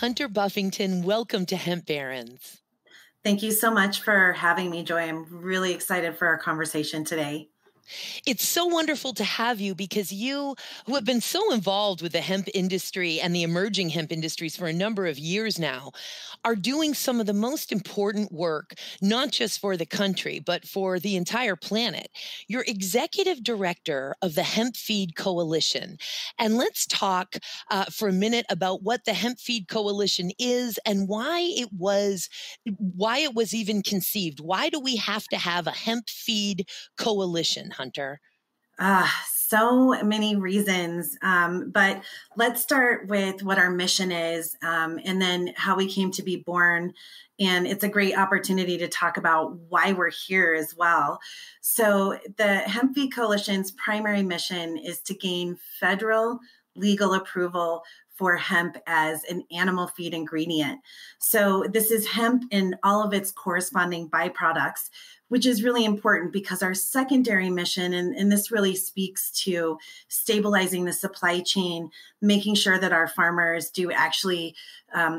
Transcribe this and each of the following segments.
Hunter Buffington. Welcome to Hemp Barons. Thank you so much for having me, Joy. I'm really excited for our conversation today. It's so wonderful to have you because you, who have been so involved with the hemp industry and the emerging hemp industries for a number of years now, are doing some of the most important work, not just for the country, but for the entire planet. You're executive director of the Hemp Feed Coalition. And let's talk for a minute about what the Hemp Feed Coalition is and why it was even conceived. Why do we have to have a hemp feed coalition, Hunter? So many reasons. But let's start with what our mission is and then how we came to be born. And it's a great opportunity to talk about why we're here as well. So the Hemp Feed Coalition's primary mission is to gain federal legal approval for hemp as an animal feed ingredient. So this is hemp and all of its corresponding byproducts, which is really important because our secondary mission, and this really speaks to stabilizing the supply chain, making sure that our farmers do actually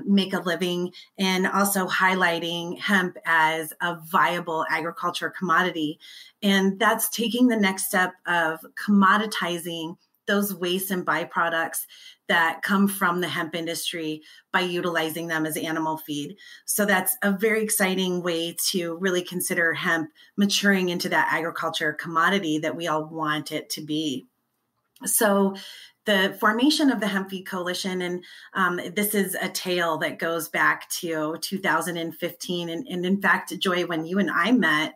make a living, and also highlighting hemp as a viable agriculture commodity. And that's taking the next step of commoditizing those wastes and byproducts that come from the hemp industry by utilizing them as animal feed. So that's a very exciting way to really consider hemp maturing into that agriculture commodity that we all want it to be. So the formation of the Hemp Feed Coalition, and this is a tale that goes back to 2015. And in fact, Joy, when you and I met,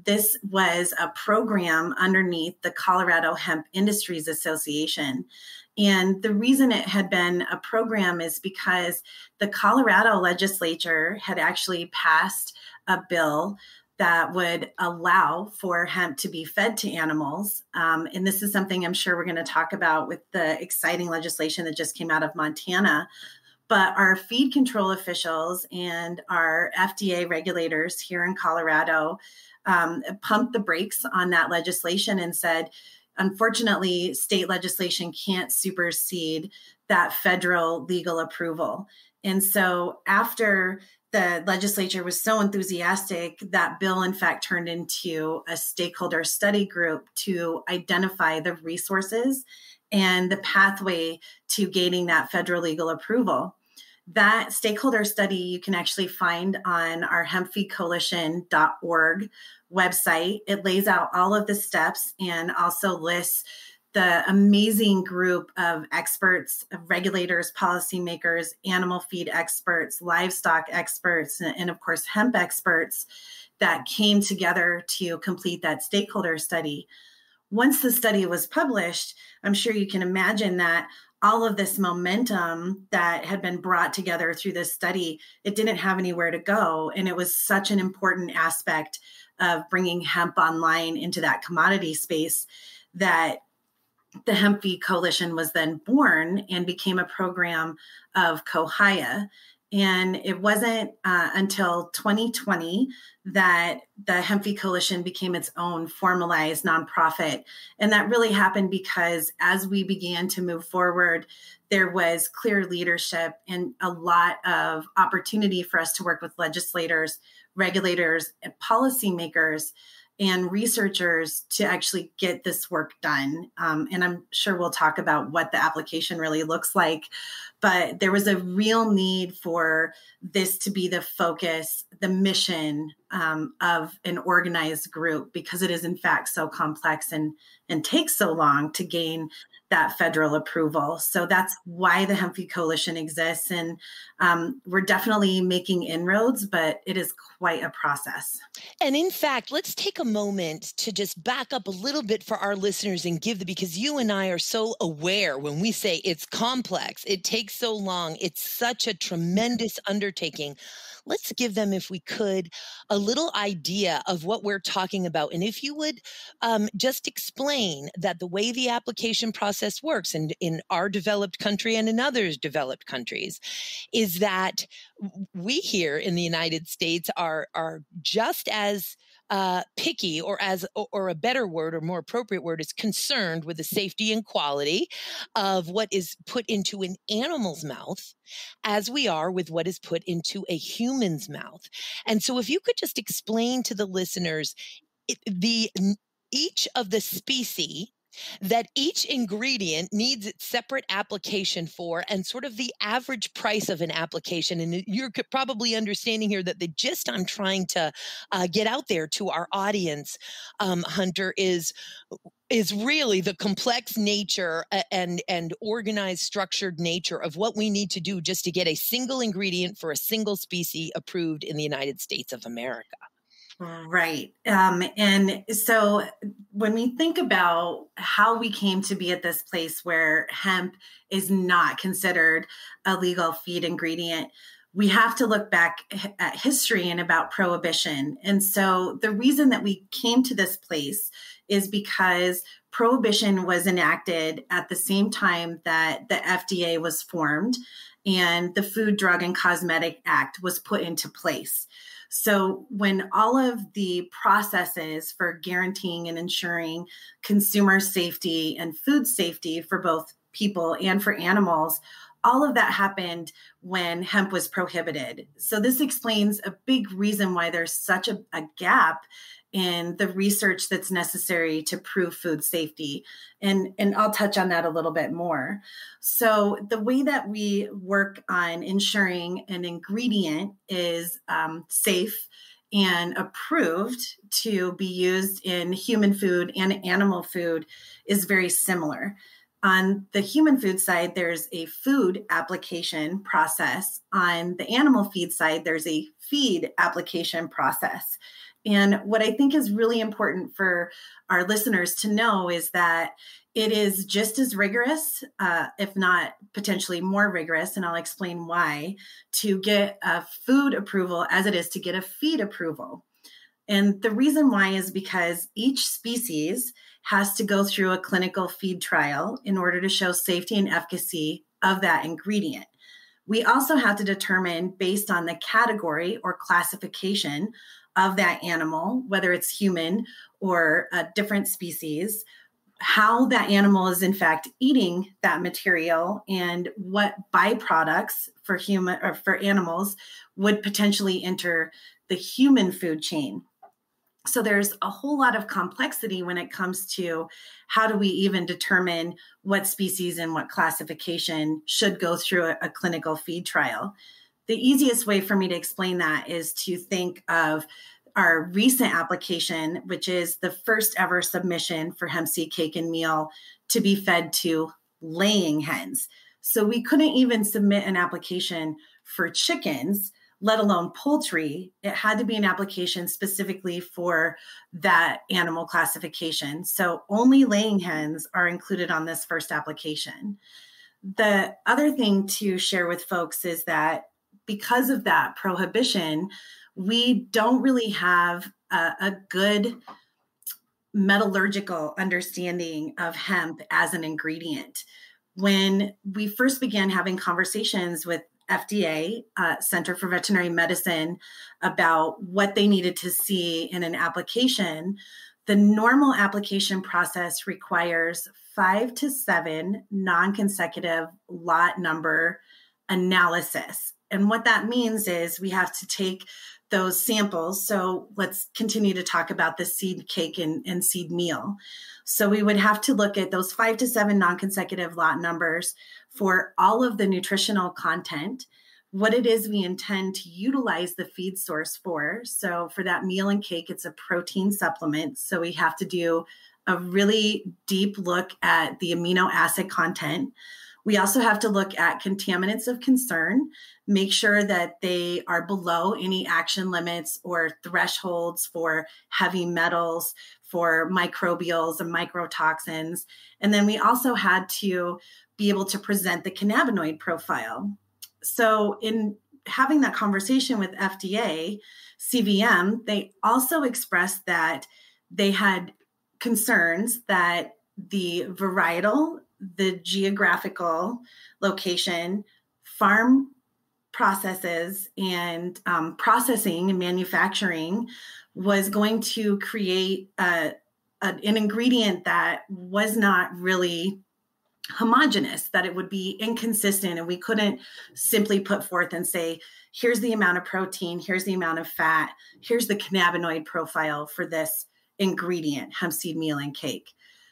this was a program underneath the Colorado Hemp Industries Association. And the reason it had been a program is because the Colorado legislature had actually passed a bill that would allow for hemp to be fed to animals. And this is something I'm sure we're going to talk about with the exciting legislation that just came out of Montana. But our feed control officials and our FDA regulators here in Colorado pumped the brakes on that legislation and said, unfortunately, state legislation can't supersede that federal legal approval. And so after the legislature was so enthusiastic, that bill, in fact, turned into a stakeholder study group to identify the resources and the pathway to gaining that federal legal approval. That stakeholder study you can actually find on our hempfeedcoalition.org website. It lays out all of the steps and also lists the amazing group of experts, of regulators, policymakers, animal feed experts, livestock experts, and of course, hemp experts that came together to complete that stakeholder study. Once the study was published, I'm sure you can imagine that all of this momentum that had been brought together through this study, it didn't have anywhere to go. And it was such an important aspect of bringing hemp online into that commodity space that the Hemp Feed Coalition was then born and became a program of COHIA. And it wasn't until 2020 that the Hemp Feed Coalition became its own formalized nonprofit. And that really happened because as we began to move forward, there was clear leadership and a lot of opportunity for us to work with legislators, regulators, and policymakers and researchers to actually get this work done. And I'm sure we'll talk about what the application really looks like. But there was a real need for this to be the focus, the mission of an organized group, because it is in fact so complex and takes so long to gain that federal approval. So that's why the Hemp Feed Coalition exists. And we're definitely making inroads, but it is quite a process. And in fact, let's take a moment to just back up a little bit for our listeners and because you and I are so aware when we say it's complex, it takes so long, it's such a tremendous undertaking. Let's give them, if we could, a little idea of what we're talking about. And if you would just explain that the way the application process works in our developed country and in others developed countries is that we here in the United States are just as picky, or a better word or more appropriate word is concerned with the safety and quality of what is put into an animal's mouth as we are with what is put into a human's mouth. And so if you could just explain to the listeners it- the each of the species that each ingredient needs its separate application for, and sort of the average price of an application. And you're probably understanding here that the gist I'm trying to get out there to our audience, Hunter, is really the complex nature and organized, structured nature of what we need to do just to get a single ingredient for a single species approved in the United States of America. Right. And so when we think about how we came to be at this place where hemp is not considered a legal feed ingredient, we have to look back at history and about prohibition. And so the reason that we came to this place is because prohibition was enacted at the same time that the FDA was formed and the Food, Drug, and Cosmetic Act was put into place. So when all of the processes for guaranteeing and ensuring consumer safety and food safety for both people and for animals, all of that happened when hemp was prohibited. So this explains a big reason why there's such a gap in the research that's necessary to prove food safety. And I'll touch on that a little bit more. So the way that we work on ensuring an ingredient is safe and approved to be used in human food and animal food is very similar. On the human food side, there's a food application process. On the animal feed side, there's a feed application process. And what I think is really important for our listeners to know is that it is just as rigorous, if not potentially more rigorous, and I'll explain why, to get a food approval as it is to get a feed approval. And the reason why is because each species has to go through a clinical feed trial in order to show safety and efficacy of that ingredient. We also have to determine, based on the category or classification of that animal, whether it's human or a different species, how that animal is in fact eating that material and what byproducts for human or for animals would potentially enter the human food chain. So there's a whole lot of complexity when it comes to how do we even determine what species and what classification should go through a clinical feed trial. The easiest way for me to explain that is to think of our recent application, which is the first ever submission for hemp seed cake and meal to be fed to laying hens. So we couldn't even submit an application for chickens, let alone poultry. It had to be an application specifically for that animal classification. So only laying hens are included on this first application. The other thing to share with folks is that because of that prohibition, we don't really have a good metallurgical understanding of hemp as an ingredient. When we first began having conversations with FDA, Center for Veterinary Medicine, about what they needed to see in an application, the normal application process requires 5 to 7 non-consecutive lot number analysis. And what that means is we have to take those samples. So let's continue to talk about the seed cake and seed meal. So we would have to look at those 5 to 7 non-consecutive lot numbers for all of the nutritional content, what it is we intend to utilize the feed source for. So for that meal and cake, it's a protein supplement. So we have to do a really deep look at the amino acid content. We also have to look at contaminants of concern, make sure that they are below any action limits or thresholds for heavy metals, for microbials and microtoxins. And then we also had to be able to present the cannabinoid profile. So in having that conversation with FDA, CVM, they also expressed that they had concerns that the varietal, the geographical location, farm processes and processing and manufacturing was going to create an ingredient that was not really homogeneous, that it would be inconsistent, and we couldn't simply put forth and say, here's the amount of protein, here's the amount of fat, here's the cannabinoid profile for this ingredient, hemp seed meal and cake.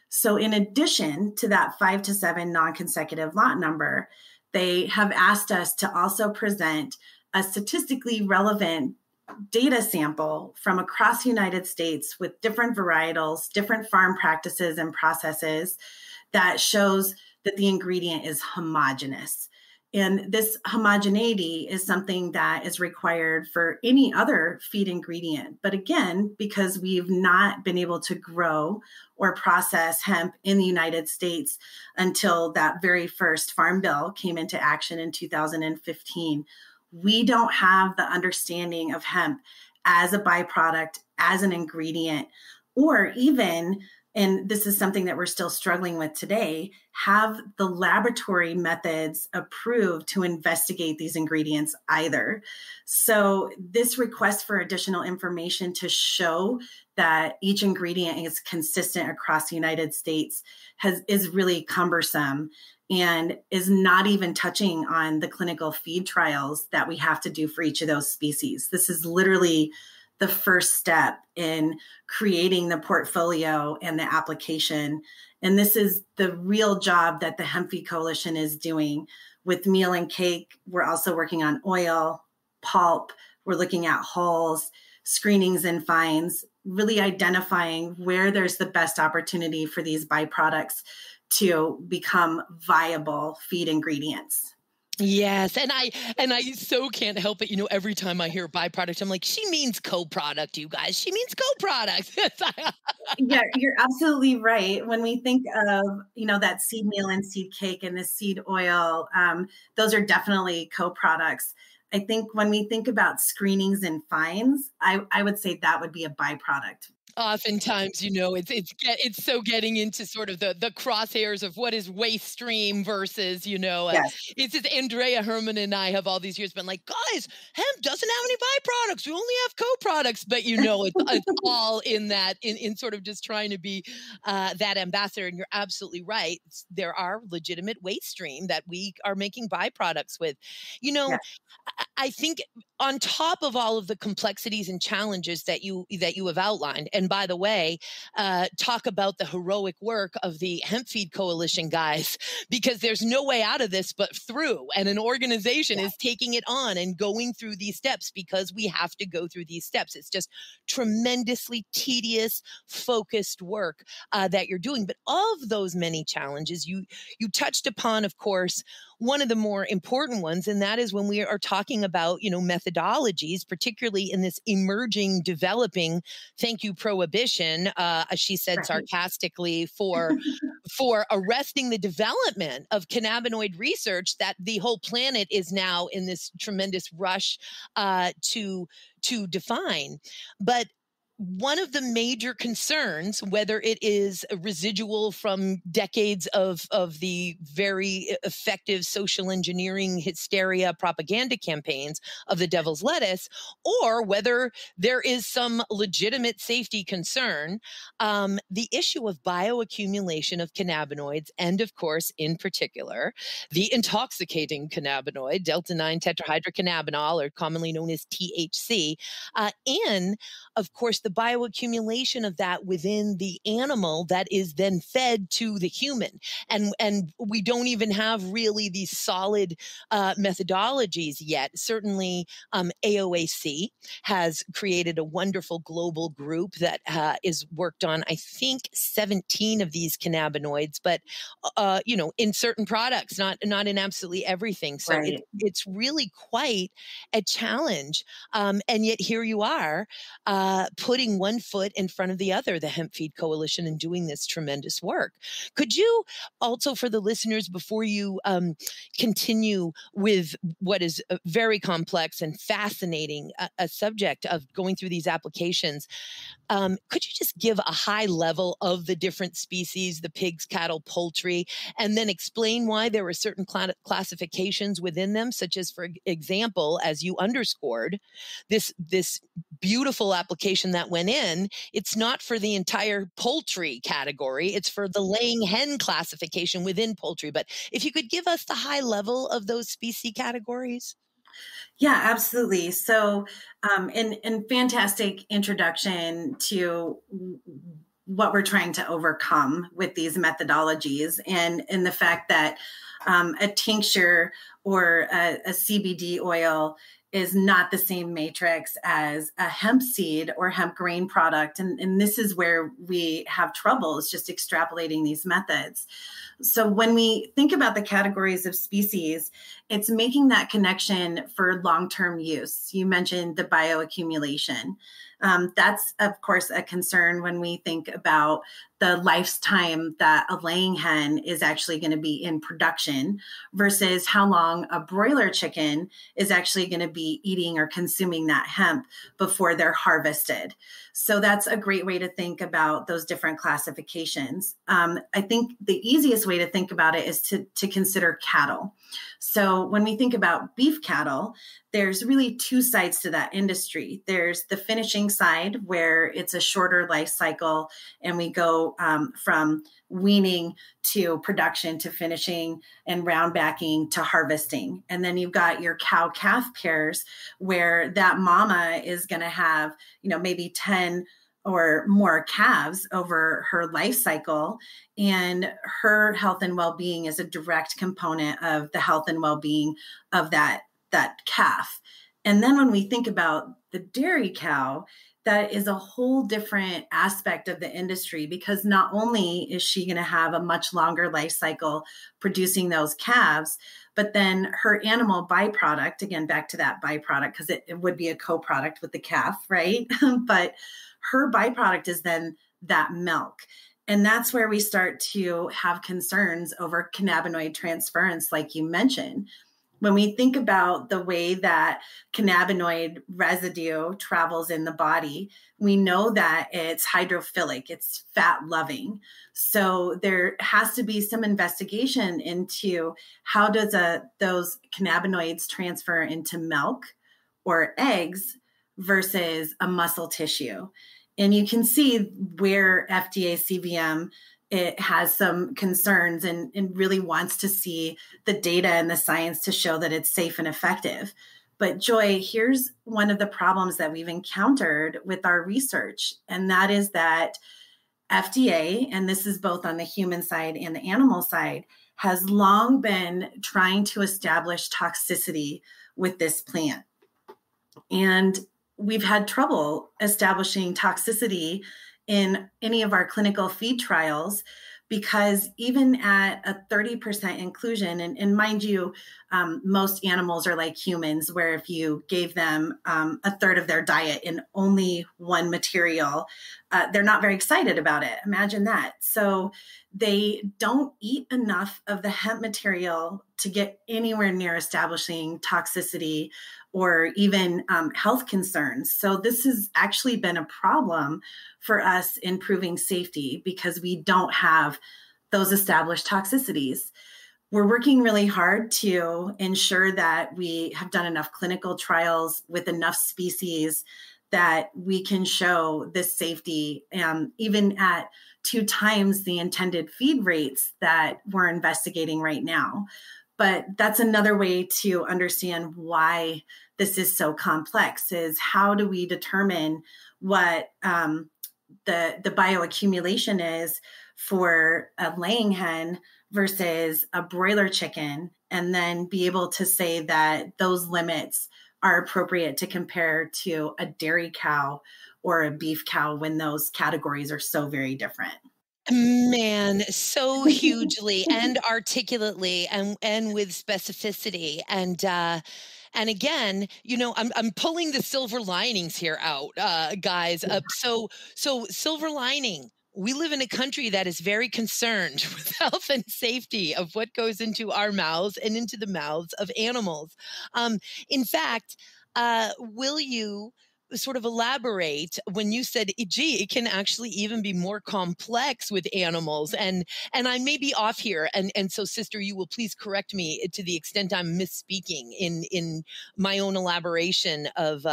So in addition to that 5 to 7 non-consecutive lot number, they have asked us to also present a statistically relevant data sample from across the United States with different varietals, different farm practices and processes that shows that the ingredient is homogeneous. And this homogeneity is something that is required for any other feed ingredient. But again, because we've not been able to grow or process hemp in the United States until that very first farm bill came into action in 2015, we don't have the understanding of hemp as a byproduct, as an ingredient, or even, and this is something that we're still struggling with today, have the laboratory methods approved to investigate these ingredients either. So this request for additional information to show that each ingredient is consistent across the United States is really cumbersome and is not even touching on the clinical feed trials that we have to do for each of those species. This is literally the first step in creating the portfolio and the application. And this is the real job that the Hemp Feed Coalition is doing with meal and cake. We're also working on oil, pulp. We're looking at hulls, screenings and fines, really identifying where there's the best opportunity for these byproducts to become viable feed ingredients. Yes, and I so can't help it. Every time I hear byproduct, I'm like, she means co-product, you guys. She means co-product. Yeah, you're absolutely right. When we think of, that seed meal and seed cake and the seed oil, those are definitely co-products. I think when we think about screenings and fines, I would say that would be a byproduct. Oftentimes, it's so getting into sort of the crosshairs of what is waste stream versus, Yes. it's just Andrea Herman and I have all these years been like, guys, hemp doesn't have any byproducts. We only have co-products, but it's all in that, in sort of just trying to be that ambassador. And you're absolutely right. There are legitimate waste stream that we are making byproducts with. Yes. I think on top of all of the complexities and challenges that you have outlined, and by the way, talk about the heroic work of the Hemp Feed Coalition guys, because there's no way out of this but through, and an organization is taking it on and going through these steps because we have to go through these steps. It's just tremendously tedious, focused work that you're doing. But of those many challenges, you touched upon, of course, one of the more important ones, and that is when we are talking about, methodologies, particularly in this emerging, developing, thank you, prohibition, as she said sarcastically, for arresting the development of cannabinoid research that the whole planet is now in this tremendous rush to define. But one of the major concerns, whether it is a residual from decades of the very effective social engineering hysteria propaganda campaigns of the devil's lettuce, or whether there is some legitimate safety concern, the issue of bioaccumulation of cannabinoids, and of course, in particular, the intoxicating cannabinoid, delta-9 tetrahydrocannabinol, or commonly known as THC, and of course, the bioaccumulation of that within the animal that is then fed to the human. And we don't even have really these solid methodologies yet. Certainly, AOAC has created a wonderful global group that is worked on, I think, 17 of these cannabinoids, but in certain products, not in absolutely everything. So it's really quite a challenge. And yet here you are, putting one foot in front of the other, the Hemp Feed Coalition, and doing this tremendous work. Could you also, for the listeners, before you continue with what is a very complex and fascinating a subject of going through these applications, Could you just give a high level of the different species, the pigs, cattle, poultry, and then explain why there are certain classifications within them, such as, for example, as you underscored, this beautiful application that went in, it's not for the entire poultry category, it's for the laying hen classification within poultry. But if you could give us the high level of those species categories. Yeah, absolutely. So, and fantastic introduction to what we're trying to overcome with these methodologies, and the fact that a tincture or a CBD oil is not the same matrix as a hemp seed or hemp grain product. And this is where we have troubles just extrapolating these methods. So when we think about the categories of species, it's making that connection for long-term use. You mentioned the bioaccumulation. That's, of course, a concern when we think about the lifetime that a laying hen is actually going to be in production versus how long a broiler chicken is actually going to be eating or consuming that hemp before they're harvested. So that's a great way to think about those different classifications. I think the easiest way to think about it is to consider cattle. So when we think about beef cattle, there's really two sides to that industry. There's the finishing side where it's a shorter life cycle and we go from weaning to production to finishing and round backing to harvesting. And then you've got your cow calf pairs where that mama is going to have, maybe 10 or more calves over her life cycle. And her health and well-being is a direct component of the health and well-being of that calf. And then when we think about the dairy cow, that is a whole different aspect of the industry, because not only is she going to have a much longer life cycle producing those calves, but then her animal byproduct, again, back to that byproduct, because it would be a co-product with the calf, right? But her byproduct is then that milk. And that's where we start to have concerns over cannabinoid transference, like you mentioned. When we think about the way that cannabinoid residue travels in the body, we know that it's hydrophilic, it's fat loving. So there has to be some investigation into how does those cannabinoids transfer into milk or eggs versus a muscle tissue. And you can see where FDA CVM, it has some concerns and really wants to see the data and the science to show that it's safe and effective. But Joy, here's one of the problems that we've encountered with our research, and that is that FDA, and this is both on the human side and the animal side, has long been trying to establish toxicity with this plant. And we've had trouble establishing toxicity in any of our clinical feed trials, because even at a 30% inclusion, and mind you, most animals are like humans, where if you gave them a third of their diet in only one material, they're not very excited about it. Imagine that. So they don't eat enough of the hemp material to get anywhere near establishing toxicity or even health concerns. So this has actually been a problem for us in proving safety, because we don't have those established toxicities. We're working really hard to ensure that we have done enough clinical trials with enough species that we can show this safety, even at 2 times the intended feed rates that we're investigating right now. But that's another way to understand why this is so complex, is how do we determine what the bioaccumulation is for a laying hen versus a broiler chicken, and then be able to say that those limits are appropriate to compare to a dairy cow or a beef cow when those categories are so very different. Man, so hugely and articulately and with specificity. And again, I'm pulling the silver linings here out, guys. So silver lining. We live in a country that is very concerned with health and safety of what goes into our mouths and into the mouths of animals. In fact, will you sort of elaborate when you said, gee, it can actually even be more complex with animals. And I may be off here. And so, sister, you will please correct me to the extent I'm misspeaking in my own elaboration of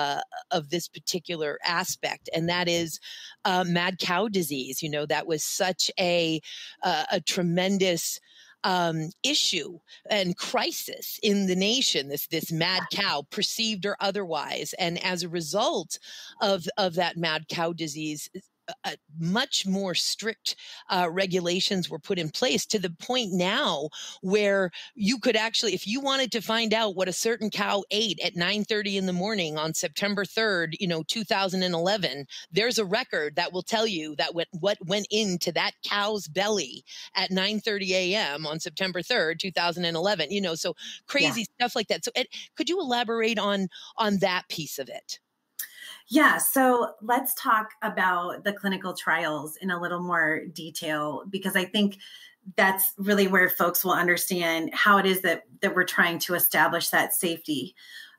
this particular aspect. And that is mad cow disease. You know, that was such a tremendous issue and crisis in the nation, this mad cow, perceived or otherwise. And as a result of that mad cow disease, much more strict regulations were put in place, to the point now where you could actually, if you wanted to find out what a certain cow ate at 9:30 in the morning on September 3rd, 2011, there's a record that will tell you that what went into that cow's belly at 9:30 a.m. on September 3rd, 2011. So Yeah. crazy stuff like that. So Ed, could you elaborate on that piece of it? Yeah, so let's talk about the clinical trials in a little more detail, because I think that's really where folks will understand how it is that we're trying to establish that safety.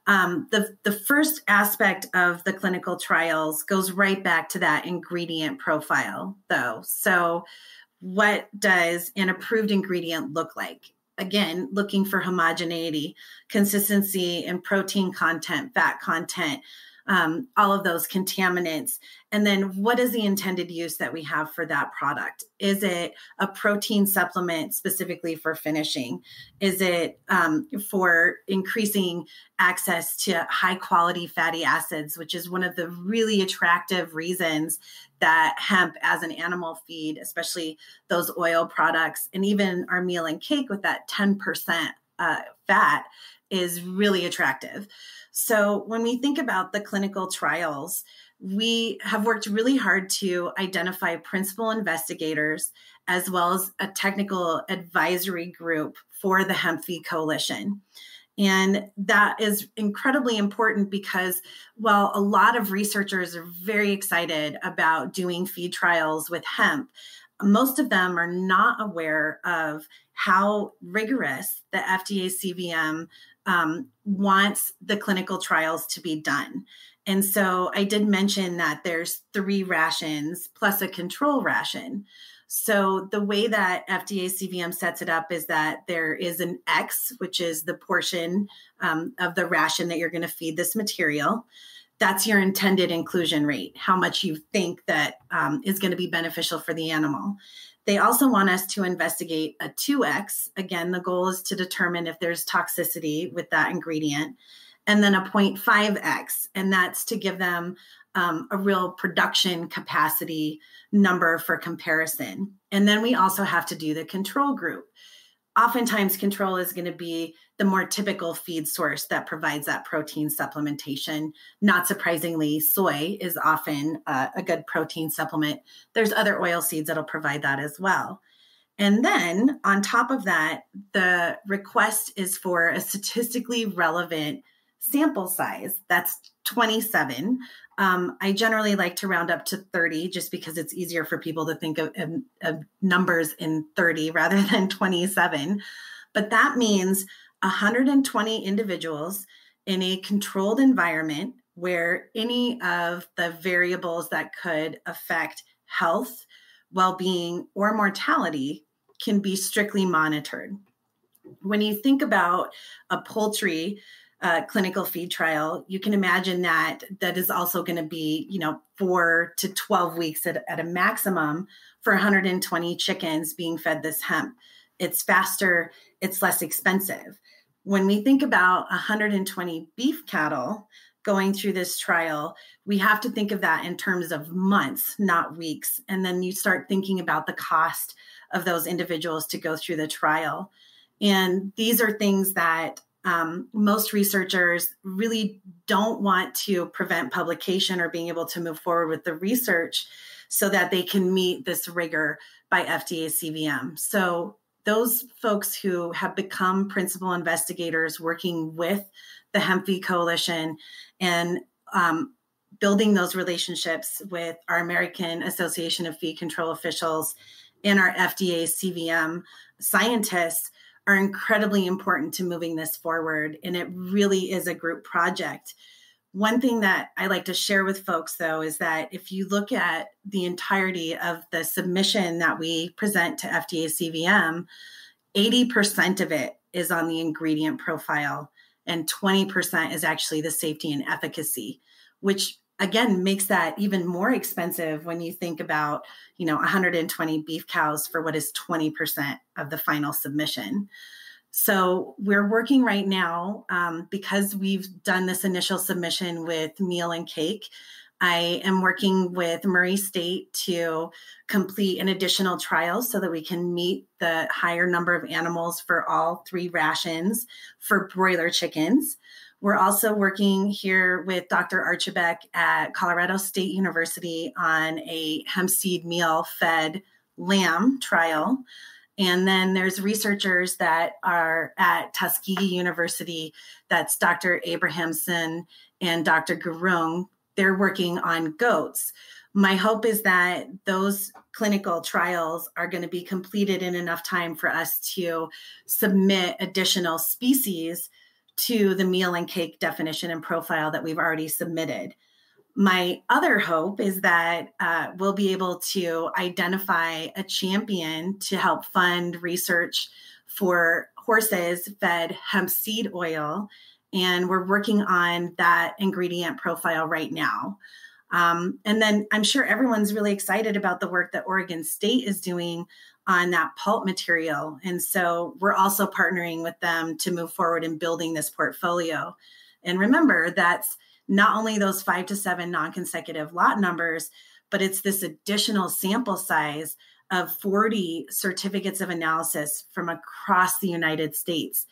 The first aspect of the clinical trials goes right back to that ingredient profile, though. So what does an approved ingredient look like? Again, looking for homogeneity, consistency in protein content, fat content, all of those contaminants. And then what is the intended use that we have for that product? Is it a protein supplement specifically for finishing? Is it for increasing access to high quality fatty acids, which is one of the really attractive reasons that hemp as an animal feed, especially those oil products, and even our meal and cake with that 10% fat, is really attractive. So when we think about the clinical trials, we have worked really hard to identify principal investigators as well as a technical advisory group for the Hemp Feed Coalition. And that is incredibly important because while a lot of researchers are very excited about doing feed trials with hemp, most of them are not aware of how rigorous the FDA CVM wants the clinical trials to be done. And so I did mention that there's 3 rations plus a control ration. So the way that FDA CVM sets it up is that there is an X, which is the portion of the ration that you're going to feed this material. That's your intended inclusion rate, how much you think that is going to be beneficial for the animal. They also want us to investigate a 2X. Again, the goal is to determine if there's toxicity with that ingredient. And then a 0.5X, and that's to give them a real production capacity number for comparison. And then we also have to do the control group. Oftentimes, control is going to be the more typical feed source that provides that protein supplementation. Not surprisingly, soy is often a good protein supplement. There's other oil seeds that'll provide that as well. And then on top of that, the request is for a statistically relevant sample size. That's 27. I generally like to round up to 30 just because it's easier for people to think of numbers in 30 rather than 27. But that means 120 individuals in a controlled environment where any of the variables that could affect health, well-being, or mortality can be strictly monitored. When you think about a poultry clinical feed trial, you can imagine that is also going to be, 4 to 12 weeks at a maximum for 120 chickens being fed this hemp. It's faster, it's less expensive. When we think about 120 beef cattle going through this trial, we have to think of that in terms of months, not weeks. And then you start thinking about the cost of those individuals to go through the trial. And these are things that most researchers really don't want to prevent publication or being able to move forward with the research so that they can meet this rigor by FDA CVM. So those folks who have become principal investigators working with the Hemp Feed Coalition and building those relationships with our American Association of Feed Control Officials and our FDA CVM scientists are incredibly important to moving this forward. And it really is a group project. One thing that I like to share with folks, though, is that if you look at the entirety of the submission that we present to FDA CVM, 80% of it is on the ingredient profile, and 20% is actually the safety and efficacy, which again makes that even more expensive when you think about, 120 beef cows for what is 20% of the final submission. So we're working right now, because we've done this initial submission with meal and cake. I am working with Murray State to complete an additional trial so that we can meet the higher number of animals for all 3 rations for broiler chickens. We're also working here with Dr. Archibek at Colorado State University on a hemp seed meal fed lamb trial. And then there's researchers that are at Tuskegee University. That's Dr. Abrahamson and Dr. Gurung. They're working on goats. My hope is that those clinical trials are going to be completed in enough time for us to submit additional species to the meal and cake definition and profile that we've already submitted. My other hope is that we'll be able to identify a champion to help fund research for horses fed hemp seed oil. And we're working on that ingredient profile right now. And then I'm sure everyone's really excited about the work that Oregon State is doing on that pulp material. And so we're also partnering with them to move forward in building this portfolio. And remember, that's not only those 5 to 7 non-consecutive lot numbers, but it's this additional sample size of 40 certificates of analysis from across the United States.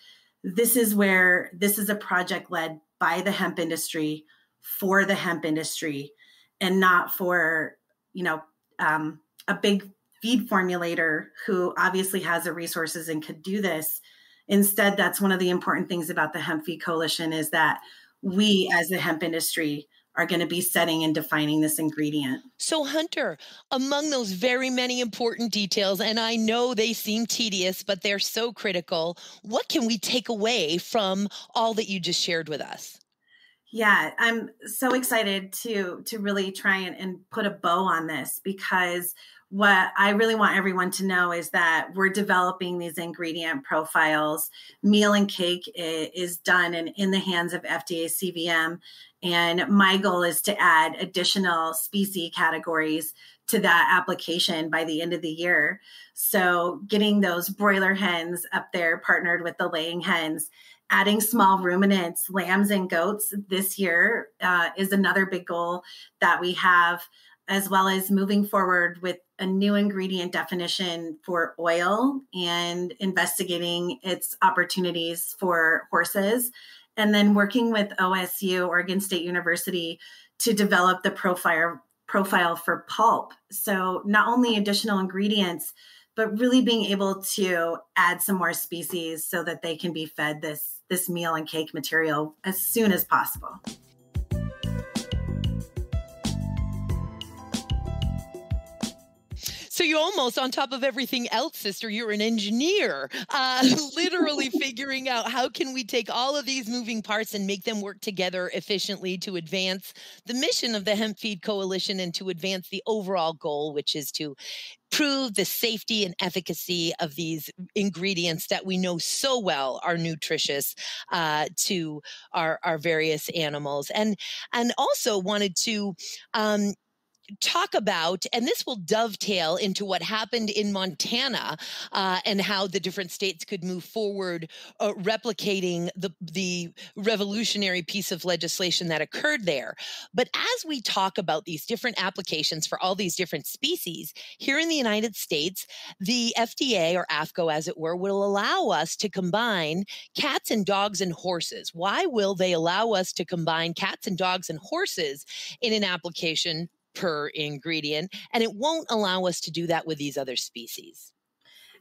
This is a project led by the hemp industry for the hemp industry, and not for, a big feed formulator who obviously has the resources and could do this. Instead, that's one of the important things about the Hemp Feed Coalition, is that we as the hemp industry are going to be setting and defining this ingredient. So Hunter, among those very many important details, and I know they seem tedious, but they're so critical, what can we take away from all that you just shared with us? Yeah, I'm so excited to really try and put a bow on this, because what I really want everyone to know is that we're developing these ingredient profiles. Meal and cake is done and in the hands of FDA CVM. And my goal is to add additional species categories to that application by the end of the year. So getting those broiler hens up there partnered with the laying hens, adding small ruminants, lambs and goats this year is another big goal that we have, as well as moving forward with a new ingredient definition for oil and investigating its opportunities for horses. And then working with OSU, Oregon State University, to develop the profile for pulp. So not only additional ingredients, but really being able to add some more species so that they can be fed this meal and cake material as soon as possible. So you're almost on top of everything else, sister. You're an engineer, literally figuring out how can we take all of these moving parts and make them work together efficiently to advance the mission of the Hemp Feed Coalition and to advance the overall goal, which is to prove the safety and efficacy of these ingredients that we know so well are nutritious to our various animals. And also wanted to talk about, and this will dovetail into what happened in Montana and how the different states could move forward replicating the revolutionary piece of legislation that occurred there. But as we talk about these different applications for all these different species, here in the United States, the FDA, or AFCO as it were, will allow us to combine cats and dogs and horses. Why will they allow us to combine cats and dogs and horses in an application per ingredient, and it won't allow us to do that with these other species?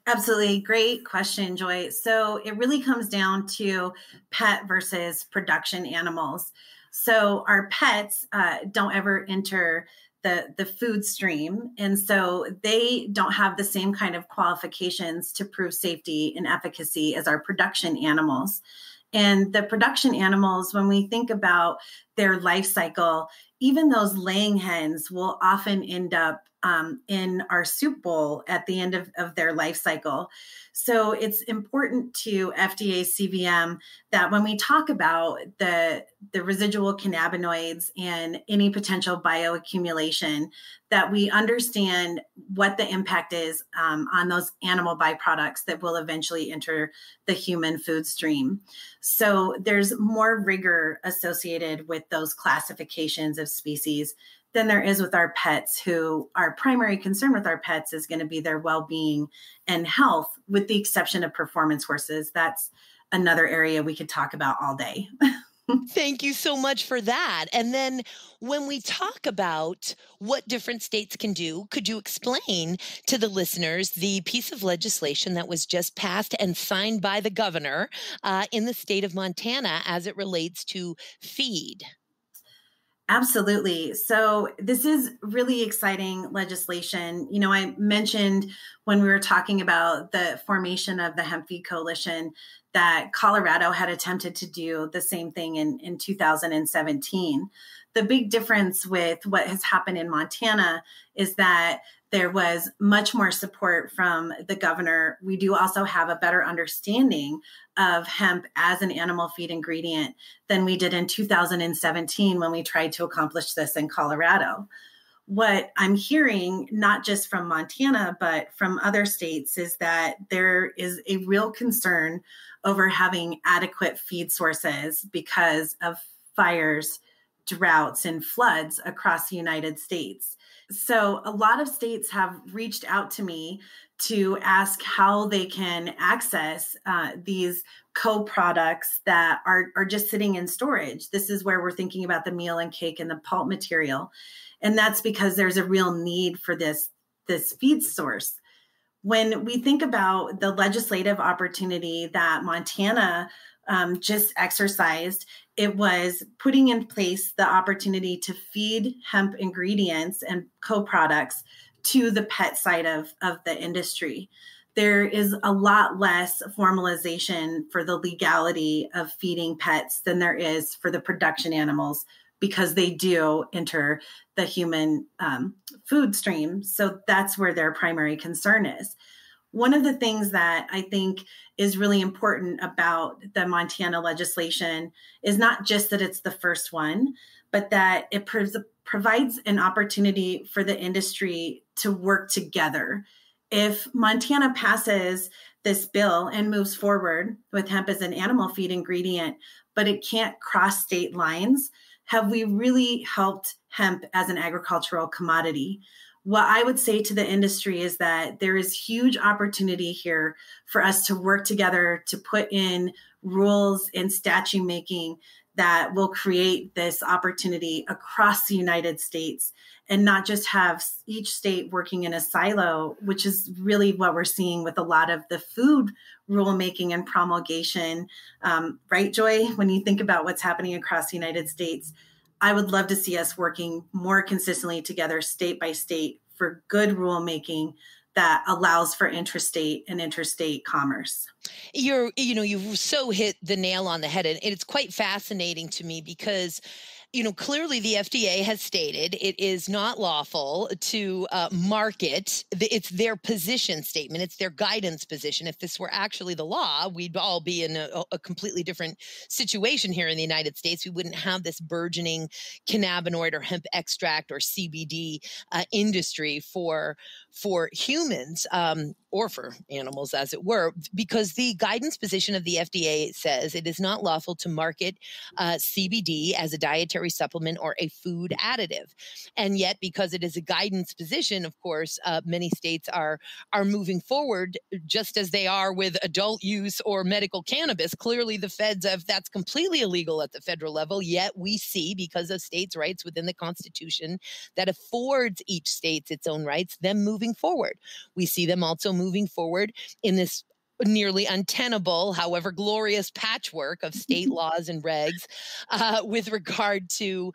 Absolutely. Great question, Joy. So it really comes down to pet versus production animals. So our pets don't ever enter the food stream. And so they don't have the same kind of qualifications to prove safety and efficacy as our production animals. And the production animals, when we think about their life cycle, even those laying hens will often end up in our soup bowl at the end of their life cycle. So it's important to FDA CVM that when we talk about the residual cannabinoids and any potential bioaccumulation, that we understand what the impact is on those animal byproducts that will eventually enter the human food stream. So there's more rigor associated with those classifications of species than there is with our pets, who our primary concern with our pets is going to be their well-being and health, with the exception of performance horses. That's another area we could talk about all day. Thank you so much for that. And then when we talk about what different states can do, could you explain to the listeners the piece of legislation that was just passed and signed by the governor in the state of Montana as it relates to feed? Absolutely. So this is really exciting legislation. You know, I mentioned when we were talking about the formation of the Hemp Feed Coalition that Colorado had attempted to do the same thing in 2017. The big difference with what has happened in Montana is that there was much more support from the governor. We do also have a better understanding of hemp as an animal feed ingredient than we did in 2017 when we tried to accomplish this in Colorado. What I'm hearing, not just from Montana, but from other states, is that there is a real concern over having adequate feed sources because of fires, droughts, and floods across the United States. So a lot of states have reached out to me to ask how they can access these co-products that are just sitting in storage. This is where we're thinking about the meal and cake and the pulp material. And that's because there's a real need for this feed source. When we think about the legislative opportunity that Montana just exercised, it was putting in place the opportunity to feed hemp ingredients and co-products to the pet side of the industry. There is a lot less formalization for the legality of feeding pets than there is for the production animals, because they do enter the human food stream. So that's where their primary concern is. One of the things that I think is really important about the Montana legislation is not just that it's the first one, but that it provides an opportunity for the industry to work together. If Montana passes this bill and moves forward with hemp as an animal feed ingredient, but it can't cross state lines, have we really helped hemp as an agricultural commodity? What I would say to the industry is that there is huge opportunity here for us to work together to put in rules and statute making that will create this opportunity across the United States, and not just have each state working in a silo, which is really what we're seeing with a lot of the food rulemaking and promulgation. Right, Joy? When you think about what's happening across the United States, I would love to see us working more consistently together state by state for good rulemaking that allows for intrastate and interstate commerce. You've so hit the nail on the head. And it's quite fascinating to me because clearly the FDA has stated it is not lawful to market. It's their position statement. It's their guidance position. If this were actually the law, we'd all be in a completely different situation here in the United States. We wouldn't have this burgeoning cannabinoid or hemp extract or CBD industry for humans. Or for animals, as it were, because the guidance position of the FDA says it is not lawful to market CBD as a dietary supplement or a food additive. And yet, because it is a guidance position, of course, many states are moving forward, just as they are with adult use or medical cannabis. Clearly, the feds that's completely illegal at the federal level. Yet we see, because of states' rights within the Constitution that affords each state its own rights, them moving forward. We see them also moving forward in this nearly untenable, however glorious patchwork of state laws and regs with regard to,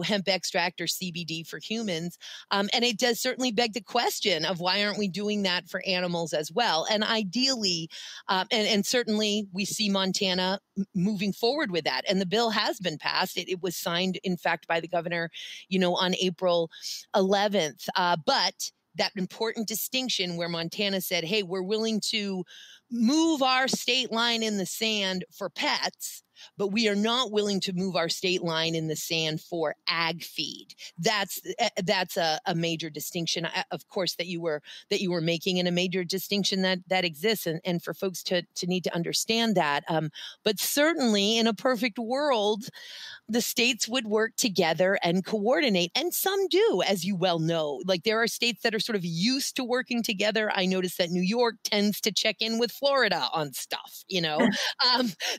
hemp extract or CBD for humans. And it does certainly beg the question of why aren't we doing that for animals as well? And ideally, and certainly we see Montana moving forward with that. And the bill has been passed. It was signed, in fact, by the governor, on April 11th. But that important distinction where Montana said, hey, we're willing to move our state line in the sand for pets, but we are not willing to move our state line in the sand for ag feed. That's a major distinction, of course, that you were making, and a major distinction that exists, and for folks to need to understand that. But certainly, in a perfect world, the states would work together and coordinate. And some do, as you well know. Like, there are states that are sort of used to working together. I notice that New York tends to check in with Florida on stuff,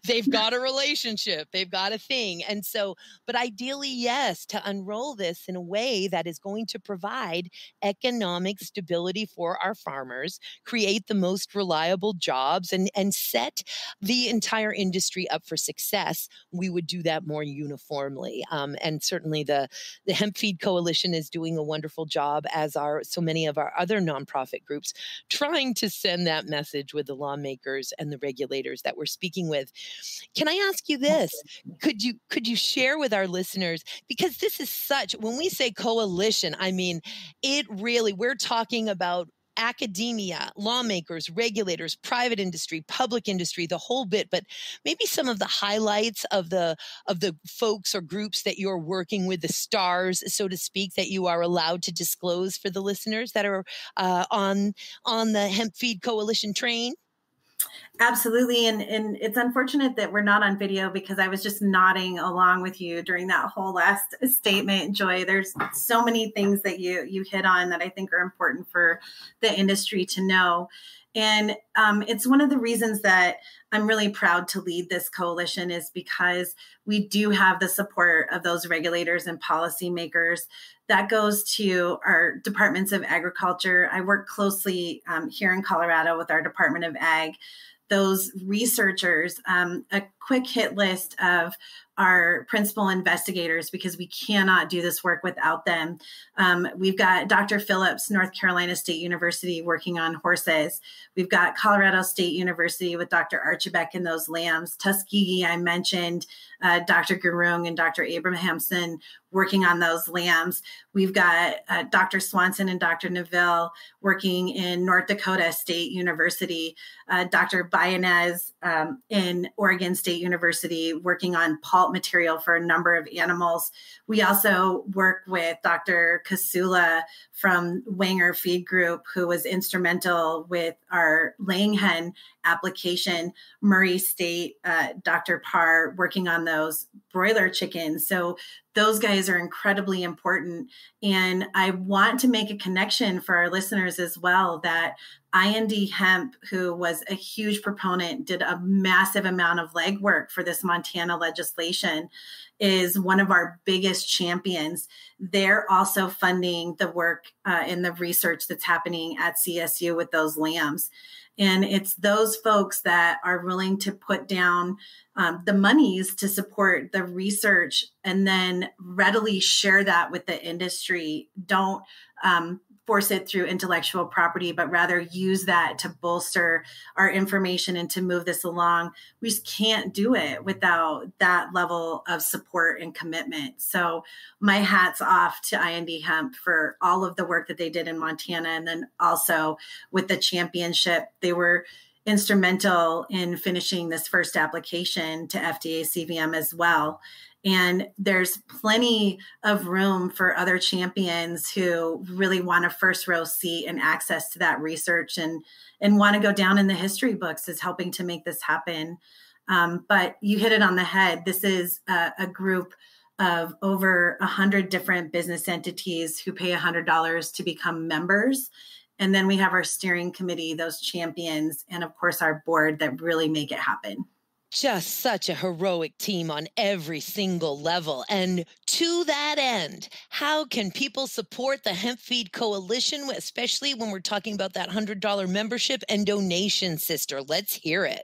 they've got a relationship, they've got a thing. And so, but ideally, yes, to unroll this in a way that is going to provide economic stability for our farmers, create the most reliable jobs, and set the entire industry up for success, we would do that more uniformly. And certainly the Hemp Feed Coalition is doing a wonderful job, as are so many of our other nonprofit groups, trying to send that message with the lawmakers and the regulators that we're speaking with. Can I ask you this? Could you share with our listeners, because this is such, when we say coalition, I mean, we're talking about academia, lawmakers, regulators, private industry, public industry, the whole bit, but maybe some of the highlights of the folks or groups that you're working with, the stars, so to speak, that you are allowed to disclose for the listeners that are on the Hemp Feed Coalition train. Absolutely. And it's unfortunate that we're not on video, because I was just nodding along with you during that whole last statement, Joy. There's so many things that you hit on that I think are important for the industry to know. And it's one of the reasons that I'm really proud to lead this coalition, is because we do have the support of those regulators and policymakers. That goes to our departments of agriculture. I work closely here in Colorado with our Department of Ag. Those researchers, a quick hit list of our principal investigators, because we cannot do this work without them. We've got Dr. Phillips, North Carolina State University, working on horses. We've got Colorado State University with Dr. Archibek and those lambs. Tuskegee, I mentioned, Dr. Gurung and Dr. Abrahamson working on those lambs. We've got Dr. Swanson and Dr. Neville working in North Dakota State University, Dr. Bayanez in Oregon State University working on pulp material for a number of animals. We also work with Dr. Kasula from Wanger Feed Group, who was instrumental with our laying hen application. Murray State, Dr. Parr working on those broiler chickens. So those guys are incredibly important. And I want to make a connection for our listeners as well, that IND Hemp, who was a huge proponent, did a massive amount of legwork for this Montana legislation, is one of our biggest champions. They're also funding the work in the research that's happening at CSU with those lambs. And it's those folks that are willing to put down the monies to support the research and then readily share that with the industry. Don't force it through intellectual property, but rather use that to bolster our information and to move this along. We just can't do it without that level of support and commitment. So my hat's off to IND Hemp for all of the work that they did in Montana. And then also with the championship, they were instrumental in finishing this first application to FDA CVM as well. And there's plenty of room for other champions who really want a first row seat and access to that research and want to go down in the history books as helping to make this happen. But you hit it on the head. This is a group of over 100 different business entities who pay $100 to become members. And then we have our steering committee, those champions, and of course our board that really make it happen. Just such a heroic team on every single level. And to that end, how can people support the Hemp Feed Coalition, especially when we're talking about that $100 membership and donation, sister? Let's hear it.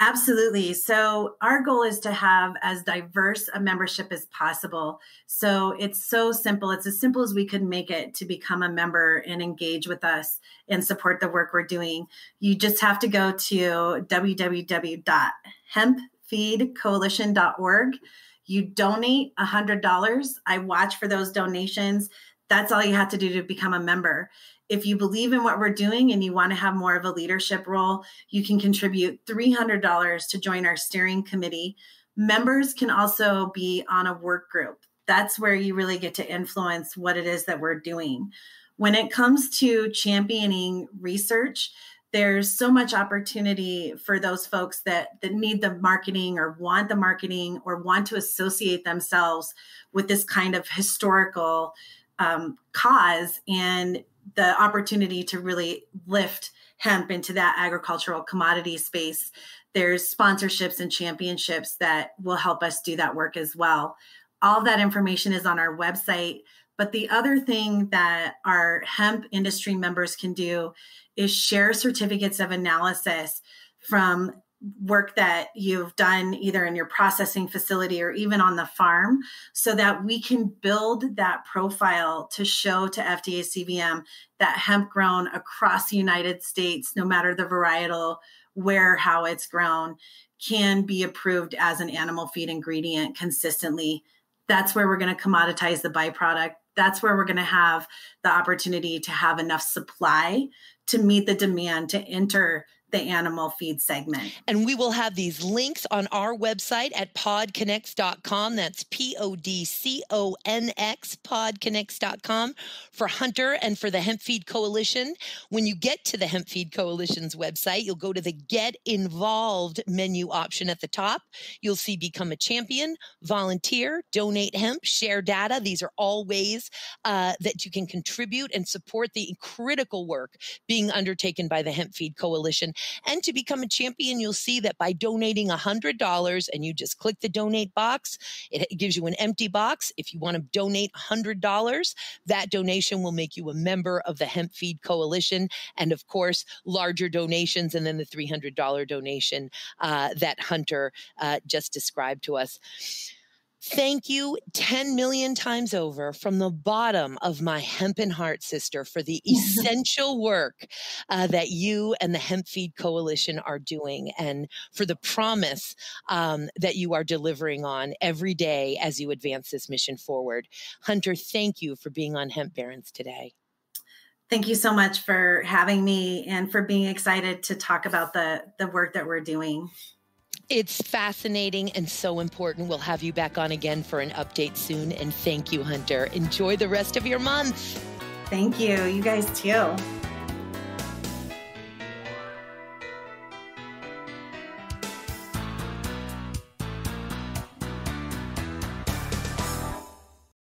Absolutely. So our goal is to have as diverse a membership as possible. So it's so simple. It's as simple as we could make it to become a member and engage with us and support the work we're doing. You just have to go to www.hemp-feed-coalition.org. You donate $100. I watch for those donations. That's all you have to do to become a member. If you believe in what we're doing and you want to have more of a leadership role, you can contribute $300 to join our steering committee. Members can also be on a work group. That's where you really get to influence what it is that we're doing. When it comes to championing research, there's so much opportunity for those folks that need the marketing or want the marketing or want to associate themselves with this kind of historical cause and the opportunity to really lift hemp into that agricultural commodity space. There's sponsorships and championships that will help us do that work as well. All of that information is on our website. But the other thing that our hemp industry members can do is share certificates of analysis from work that you've done either in your processing facility or even on the farm, so that we can build that profile to show to FDA CVM that hemp grown across the United States, no matter the varietal, where, how it's grown, can be approved as an animal feed ingredient consistently. That's where we're going to commoditize the byproduct. That's where we're going to have the opportunity to have enough supply to meet the demand to enter the animal feed segment. And we will have these links on our website at PodCONX.com. That's PodCONX, PodCONX.com for Hunter and for the Hemp Feed Coalition. When you get to the Hemp Feed Coalition's website, you'll go to the Get Involved menu option at the top. You'll see Become a Champion, Volunteer, Donate Hemp, Share Data. These are all ways that you can contribute and support the critical work being undertaken by the Hemp Feed Coalition. And to become a champion, you'll see that by donating $100 and you just click the donate box, it gives you an empty box. If you want to donate $100, that donation will make you a member of the Hemp Feed Coalition. And of course, larger donations and then the $300 donation that Hunter just described to us. Thank you 10 million times over from the bottom of my hempen heart, sister, for the essential work that you and the Hemp Feed Coalition are doing and for the promise that you are delivering on every day as you advance this mission forward. Hunter, thank you for being on Hemp Barons today. Thank you so much for having me and for being excited to talk about the work that we're doing. It's fascinating and so important. We'll have you back on again for an update soon. And thank you, Hunter. Enjoy the rest of your month. Thank you. You guys too.